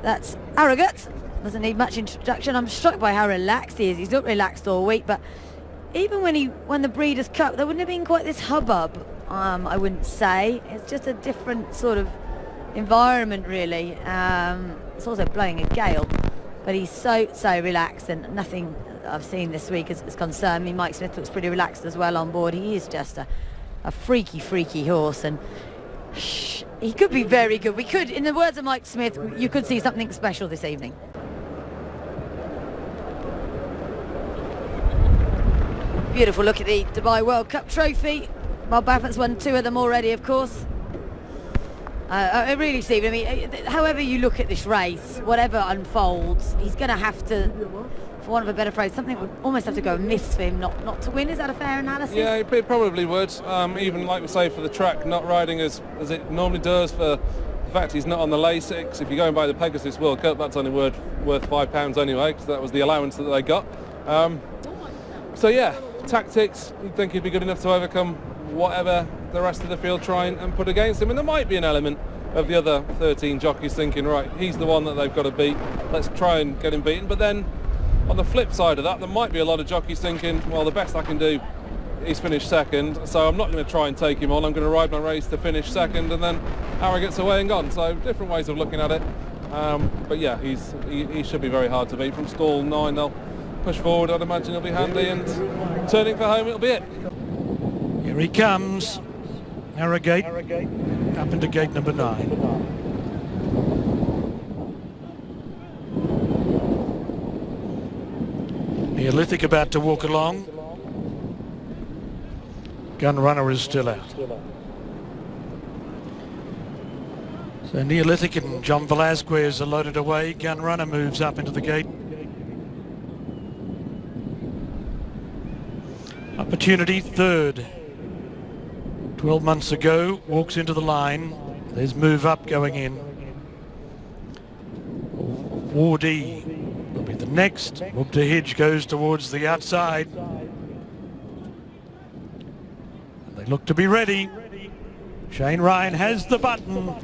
That's Aroqeit. Doesn't need much introduction. I'm struck by how relaxed he is. He's not relaxed all week, but even when he won the Breeders' Cup, there wouldn't have been quite this hubbub, I wouldn't say. It's just a different sort of environment, really. It's also blowing a gale, but he's so relaxed, and nothing I've seen this week has concerned me. Mike Smith looks pretty relaxed as well on board. He is just a freaky horse, and he could be very good. We could, in the words of Mike Smith, you could see something special this evening. Beautiful look at the Dubai World Cup trophy. Bob Baffert's won 2 of them already, of course. Really, Stephen, I mean, however you look at this race, whatever unfolds, he's going to have to, for want of a better phrase, something would almost have to go amiss for him not to win. Is that a fair analysis? Yeah, it probably would. Even like we say, for the track, not riding as it normally does, for the fact he's not on the Lasix. If you're going by the Pegasus World Cup, that's only worth £5 anyway, because that was the allowance that they got. So yeah, tactics, you'd think he'd be good enough to overcome whatever the rest of the field try and put against him, and there might be an element of the other 13 jockeys thinking, right, he's the one that they've got to beat, let's try and get him beaten. But then on the flip side of that, there might be a lot of jockeys thinking, well, the best I can do is finish second, so I'm not going to try and take him on, I'm going to ride my race to finish second, and then Aroqeit's away and gone. So different ways of looking at it, but yeah, he should be very hard to beat. From stall 9 they'll push forward, I'd imagine he'll be handy, and turning for home it'll be it. Here he comes, Aroqeit, up into gate number 9. Neolithic about to walk along. Gun Runner is still out. So Neolithic and John Velasquez are loaded away. Gun Runner moves up into the gate. Opportunity third. 12 months ago, walks into the line. There's Move Up going in. Wardy will be the next. Up to Hidge goes towards the outside. They look to be ready. Shane Ryan has the button.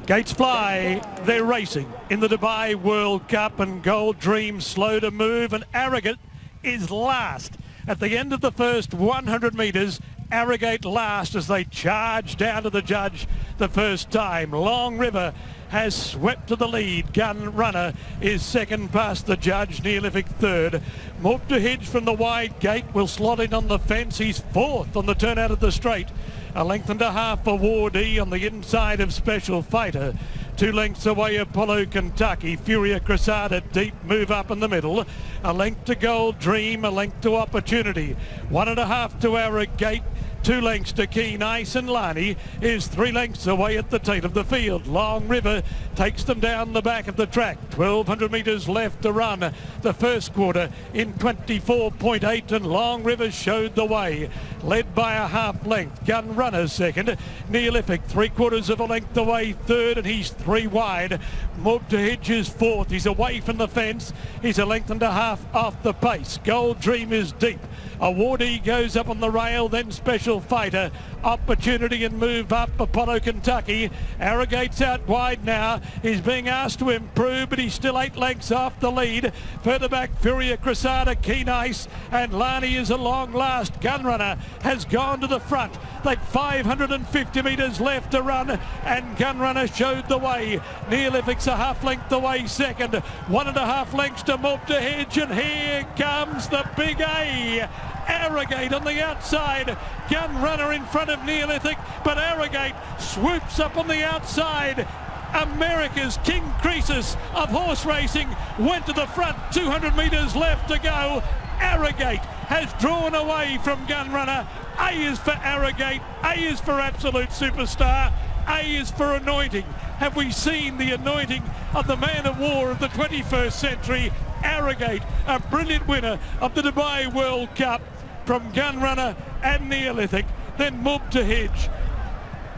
Gates fly. They're racing in the Dubai World Cup, and Gold Dream slow to move, and Aroqeit is last. At the end of the first 100 metres, Aroqeit last as they charge down to the judge the first time. Long River has swept to the lead. Gun Runner is second past the judge. Neolithic third. Hidge from the wide gate will slot in on the fence. He's fourth on the turn out of the straight. A length and a half for Wardy on the inside of Special Fighter. 2 lengths away, Apollo Kentucky. Furia Cressada deep, Move Up in the middle. A length to Gold Dream, a length to Opportunity. 1.5 to Aroqeit. 2 lengths to Keen Ice, and Lani is 3 lengths away at the tail of the field. Long River takes them down the back of the track. 1,200 metres left to run. The first quarter in 24.8, and Long River showed the way. Led by a half length. Gun Runner second. Neolithic 3/4 of a length away third, and he's 3 wide. Hidge is fourth. He's away from the fence. He's a length and a half off the pace. Gold Dream is deep. Wardy goes up on the rail, then Special Fighter, Opportunity, and Move Up. Apollo Kentucky. Aroqeit's out wide now. He's being asked to improve, but he's still 8 lengths off the lead. Further back, Furia Cressada, Keen Ice, and Lani is a long last. Gun Runner has gone to the front. They've 550 metres left to run, and Gun Runner showed the way. Neolithic's a half length away second. 1.5 lengths to Hidge, and here comes the big A. Aroqeit on the outside. Gun Runner in front of Neolithic, but Aroqeit swoops up on the outside. America's King Croesus of horse racing went to the front. 200 metres left to go. Aroqeit has drawn away from Gun Runner. A is for Aroqeit. A is for Absolute Superstar. A is for Anointing. Have we seen the anointing of the man of war of the 21st century? Aroqeit, a brilliant winner of the Dubai World Cup from Gun Runner and Neolithic. Then Hidge,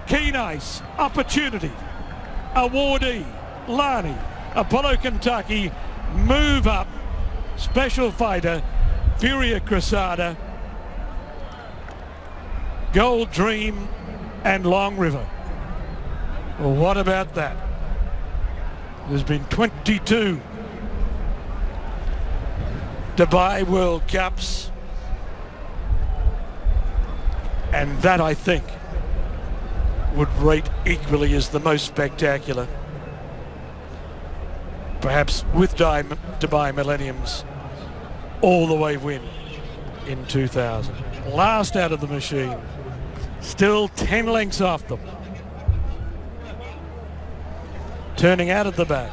Keen Ice, Opportunity, Wardy, Lani, Apollo Kentucky, Move Up, Special Fighter, Furia Cressada, Gold Dream, and Long River. Well, what about that? There's been 22 Dubai World Cups, and that, I think, would rate equally as the most spectacular. Perhaps with Dubai Millennium's all-the-way win in 2000. Last out of the machine, still 10 lengths off them. Turning out at the back,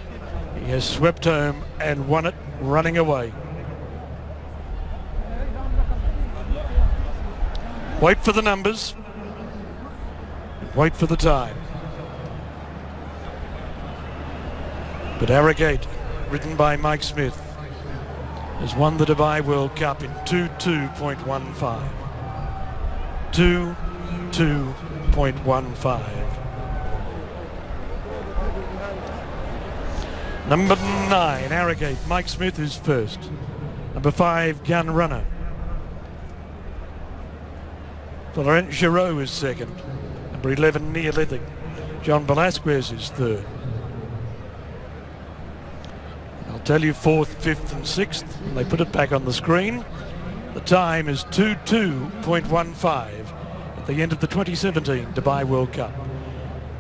he has swept home and won it running away. Wait for the numbers, wait for the time. But Aroqeit, ridden by Mike Smith, has won the Dubai World Cup in 2:2.15. 2:2.15. Number 9, Aroqeit. Mike Smith is first. Number 5, Gun Runner. Laurent Giraud is second. Number 11, Neolithic. John Velasquez is third. I'll tell you 4th, 5th and 6th when they put it back on the screen. The time is 2:2.15 at the end of the 2017 Dubai World Cup,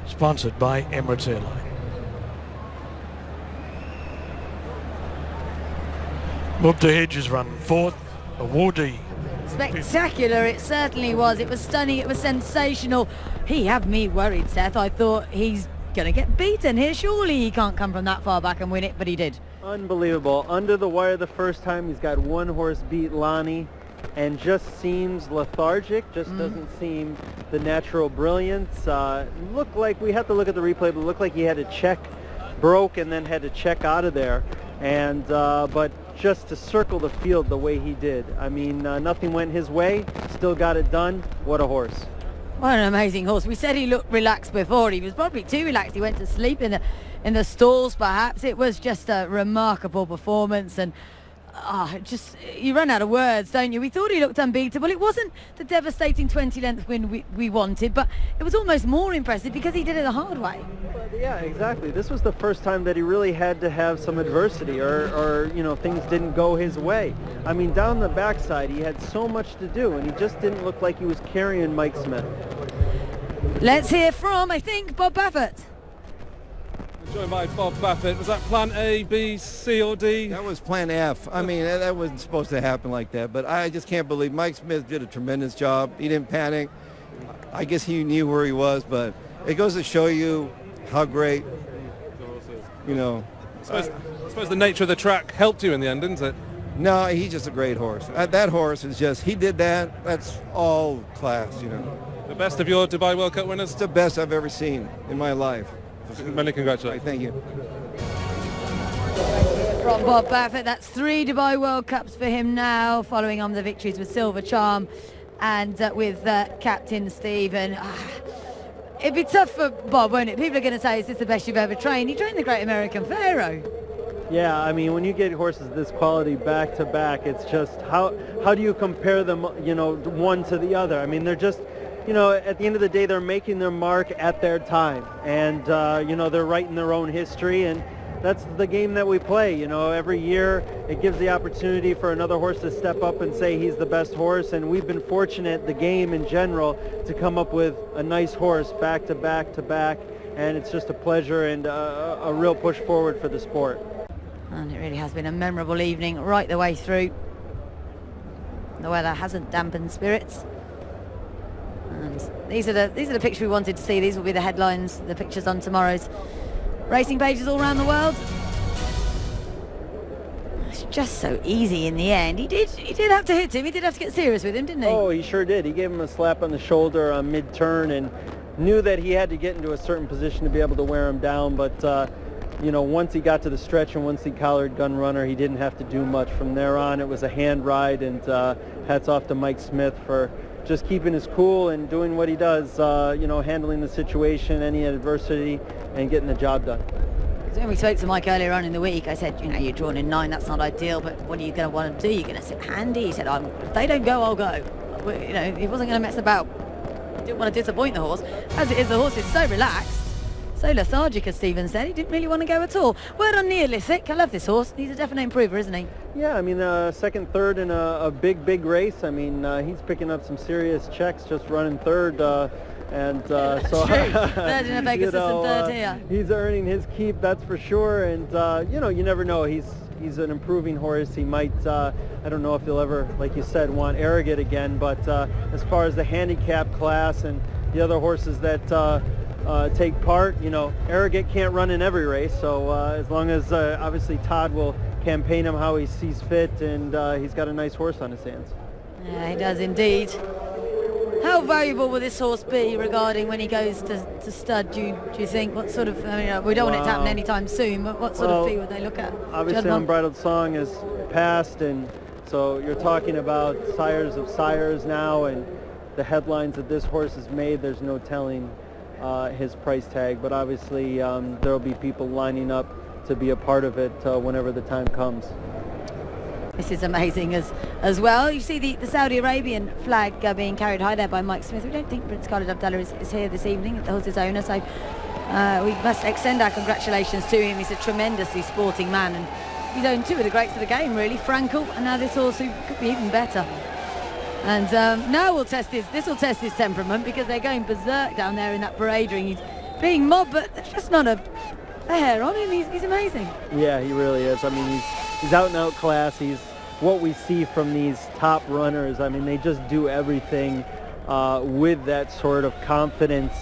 sponsored by Emirates Airline. Mubtahij has run 4th, Awardee. Spectacular, it certainly was. It was stunning, it was sensational. He had me worried, Seth. I thought he's going to get beaten here. Surely he can't come from that far back and win it, but he did. Unbelievable. Under the wire the first time. He's got one horse beat Lonnie and just seems lethargic, just doesn't seem the natural brilliance. Looked like, we have to look at the replay, but it looked like he had a check broke and then had to check out of there. And but just to circle the field the way he did. I mean, nothing went his way, still got it done. What a horse. What an amazing horse. We said he looked relaxed before. He was probably too relaxed. He went to sleep in the stalls, perhaps. It was just a remarkable performance, and just, you run out of words, don't you? We thought he looked unbeatable. It wasn't the devastating 20-length win we wanted, but it was almost more impressive because he did it the hard way. Yeah, exactly. This was the first time that he really had to have some adversity, or you know, things didn't go his way. I mean, down the backside, he had so much to do, and he just didn't look like he was carrying Mike Smith. Let's hear from, I think, Bob Baffert. Joined by Bob Baffert. Was that plan A, B, C or D? That was plan F. I mean, that wasn't supposed to happen like that, but I just can't believe Mike Smith did a tremendous job. He didn't panic. I guess he knew where he was, but it goes to show you how great, you know. I suppose the nature of the track helped you in the end, didn't it? No, he's just a great horse. That horse is just, he did that. That's all class, you know. The best of your Dubai World Cup winners? It's the best I've ever seen in my life. Many congratulations. Thank you. From Bob Baffert, that's 3 Dubai World Cups for him now, following on the victories with Silver Charm and with Captain Stephen. It'd be tough for Bob, won't it? People are going to say, is this the best you've ever trained? He trained the Great American Pharaoh. Yeah, I mean, when you get horses this quality back to back, it's just, how do you compare them, you know, one to the other? I mean, they're just, you know, at the end of the day, they're making their mark at their time, and you know, they're writing their own history, and that's the game that we play. You know, every year it gives the opportunity for another horse to step up and say he's the best horse, and we've been fortunate, the game in general, to come up with a nice horse back to back to back, and it's just a pleasure and a real push forward for the sport. And it really has been a memorable evening right the way through. The weather hasn't dampened spirits. And these are the pictures we wanted to see. These will be the headlines, the pictures on tomorrow's racing pages all around the world. It's just so easy in the end. He did have to hit him. He did have to get serious with him, didn't he? Oh, he sure did. He gave him a slap on the shoulder on mid-turn and knew that he had to get into a certain position to be able to wear him down. But you know, once he got to the stretch and once he collared Gun Runner, he didn't have to do much. From there on, it was a hand ride, and hats off to Mike Smith for just keeping his cool and doing what he does, you know, handling the situation, any adversity, and getting the job done. So when we spoke to Mike earlier on in the week, I said, you know, you're drawn in 9, that's not ideal, but what are you going to want to do? You're going to sit handy? He said, if they don't go, I'll go. You know, he wasn't going to mess about. Didn't want to disappoint the horse. As it is, the horse is so relaxed So lethargic, as Stephen said. He didn't really want to go at all. Word on Neolithic. I love this horse. He's a definite improver, isn't he? Yeah, I mean, second, third in a big race. I mean, he's picking up some serious checks just running third. So third in a Vegas and third here. He's earning his keep, that's for sure. And you never know. He's an improving horse. He might, I don't know if he'll ever, like you said, want Aroqeit again. But as far as the handicap class and the other horses that take part, Aroqeit can't run in every race. So as long as obviously Todd will campaign him how he sees fit, and he's got a nice horse on his hands. Yeah, he does indeed. How valuable will this horse be regarding when he goes to stud, do you think? What sort of, I mean, we don't want it to happen anytime soon, but what sort of fee would they look at? Obviously, Unbridled Song is passed, and so you're talking about sires of sires now, and the headlines that this horse has made, there's no telling his price tag, but obviously there will be people lining up to be a part of it whenever the time comes. This is amazing as well. You see the Saudi Arabian flag being carried high there by Mike Smith. We don't think Prince Khalid Abdullah is here this evening, the horse's owner, so we must extend our congratulations to him. He's a tremendously sporting man, and he's owned two of the greats of the game, really, Frankel, and now this horse who could be even better. And now this will test his temperament, because they're going berserk down there in that parade ring. He's being mobbed, but there's just not a hair on him. He's amazing. Yeah, he really is. I mean, he's out and out class. He's what we see from these top runners. I mean, they just do everything with that sort of confidence,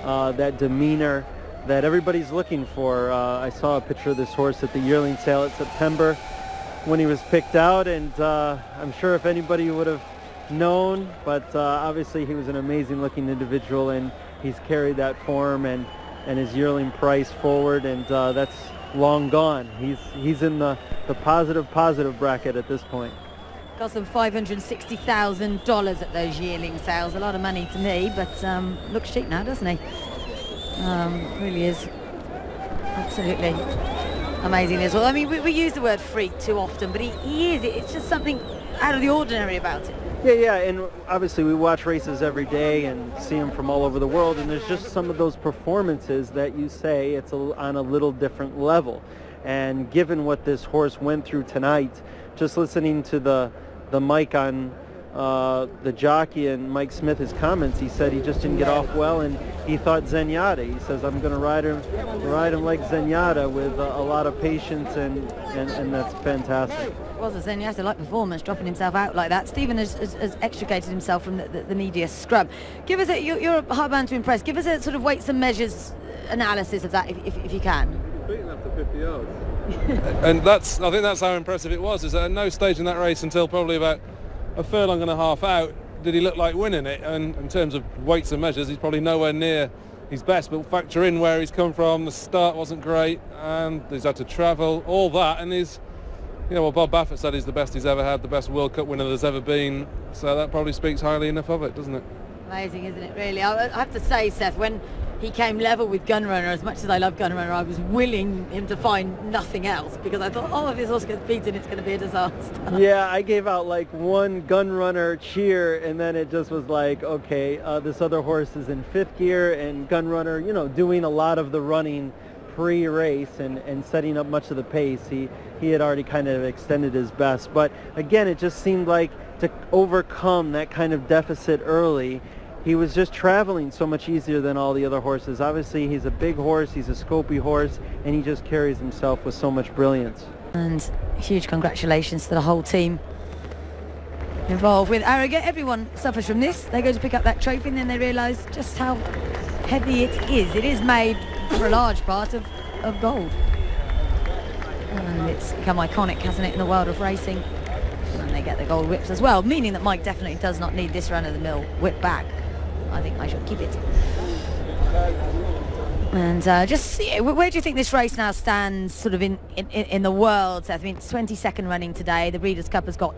that demeanor that everybody's looking for. I saw a picture of this horse at the yearling sale in September when he was picked out, and I'm sure if anybody would have known, but obviously he was an amazing looking individual, and he's carried that form and his yearling price forward, and that's long gone. He's in the positive bracket at this point. Got some $560,000 at those yearling sales. A lot of money to me, but looks cheap now, doesn't he? Really is absolutely amazing as well. I mean, we use the word freak too often, but he is. It's just something out of the ordinary about it. Yeah, and obviously we watch races every day and see them from all over the world, and there's just some of those performances that you say it's on a little different level. And given what this horse went through tonight, just listening to the mic on the jockey and Mike Smith, his comments, he said he just didn't get off well, and he thought Zenyatta. He says, I'm going to ride him like Zenyatta with a lot of patience, and that's fantastic. It was a Zenyatta-like performance, dropping himself out like that. Stephen has extricated himself from the media scrub. Give us you're a hard man to impress. Give us a sort of weights and measures analysis of that, if you can. Beating after 50 yards. And I think that's how impressive it was, is that at no stage in that race until probably about a furlong and a half out did he look like winning it. And in terms of weights and measures, he's probably nowhere near his best, but factor in where he's come from, the start wasn't great, and he's had to travel, all that, and he's, well, Bob Baffert said he's the best he's ever had, the best World Cup winner there's ever been, so that probably speaks highly enough of it, doesn't it? Amazing, isn't it, really? I have to say, Seth, when he came level with Gunrunner, as much as I love Gunrunner, I was willing him to find nothing else, because I thought, if this horse gets beaten, it's going to be a disaster. Yeah, I gave out like one Gunrunner cheer, and then it just was like, okay, this other horse is in fifth gear, and Gunrunner, doing a lot of the running pre-race and setting up much of the pace. He had already kind of extended his best, but again, it just seemed like to overcome that kind of deficit early, he was just traveling so much easier than all the other horses. Obviously, he's a big horse, he's a scopy horse, and he just carries himself with so much brilliance. And huge congratulations to the whole team involved with Aroqeit. Everyone suffers from this. They go to pick up that trophy, and then they realise just how heavy it is. It is made for a large part of gold. And it's become iconic, hasn't it, in the world of racing. And they get the gold whips as well, meaning that Mike definitely does not need this run-of-the-mill whip back. I think I should keep it. And where do you think this race now stands sort of in the world, Seth? I mean, it's 22nd running today. The Breeders' Cup has got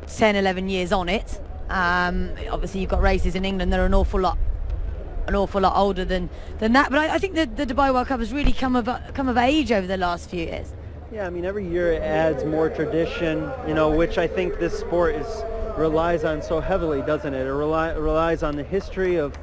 10, 11 years on it. Obviously, you've got races in England that are an awful lot older than that. But I think the Dubai World Cup has really come of age over the last few years. Yeah, I mean, every year it adds more tradition, which I think this sport relies on so heavily, doesn't it? It relies on the history of